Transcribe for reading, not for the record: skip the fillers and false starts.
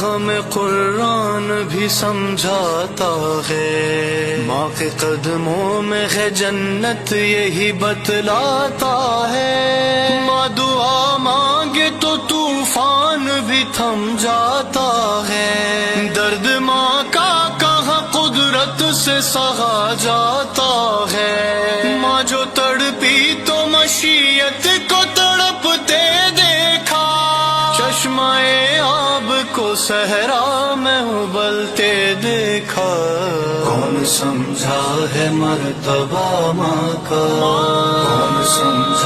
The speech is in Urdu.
غم قرآن بھی سمجھاتا ہے، ماں کے قدموں میں ہے جنت یہی بتلاتا ہے، ماں دعا مانگے تو طوفان بھی تھم جاتا ہے، درد ماں کا کہاں قدرت سے سہا جاتا ہے، ماں جو تڑپی تو مشیت کو تڑپتے دیکھا، چشمہ آب کو صحرا میں ابلتے دیکھا، کون سمجھا ہے مرتبہ ماں کا، کون سمجھا